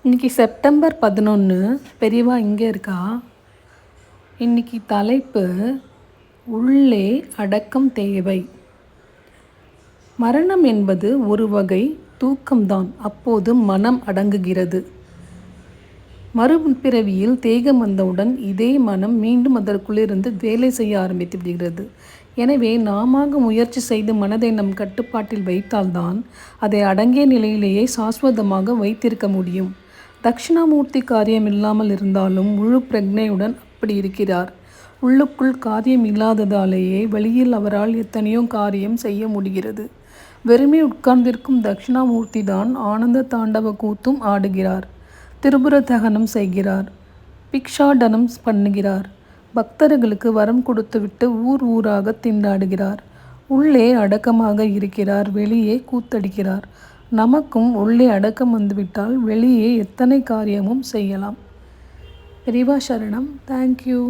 இன்றைக்கி செப்டம்பர் 11. பெரியவா இங்கே இருக்கா. இன்றைக்கி தலைப்பு உள்ளே அடக்கம் தேவை. மரணம் என்பது ஒரு வகை தூக்கம்தான். அப்போது மனம் அடங்குகிறது. மறுபிறவியில் தேகம் வந்தவுடன் இதே மனம் மீண்டும் அதற்குள்ளிருந்து வேலை செய்ய ஆரம்பித்து விடுகிறது. எனவே நாம முயற்சி செய்து மனதை நம் கட்டுப்பாட்டில் வைத்தால்தான் அதை அடங்கிய நிலையிலேயே சாஸ்வதமாக வைத்திருக்க முடியும். தட்சிணாமூர்த்தி காரியம் இல்லாமல் இருந்தாலும் முழு பிரக்ஞையுடன் அப்படி இருக்கிறார். உள்ளுக்குள் காரியம் இல்லாததாலேயே வெளியில் அவரால் எத்தனையோ காரியம் செய்ய முடிகிறது. வெறுமே உட்கார்ந்திருக்கும் தட்சிணாமூர்த்தி தான் ஆனந்த தாண்டவ கூத்தும் ஆடுகிறார். திரிபுர தகனம் செய்கிறார். பிக்ஷாடனம் பண்ணுகிறார். பக்தர்களுக்கு வரம் கொடுத்துவிட்டு ஊர் ஊராக திண்டாடுகிறார். உள்ளே அடக்கமாக இருக்கிறார். வெளியே கூத்தடிக்கிறார். நமக்கும் உள்ளே அடக்கம் வந்துவிட்டால் வெளியே எத்தனை காரியமும் செய்யலாம். பெரியவா சரணம். தேங்க்யூ.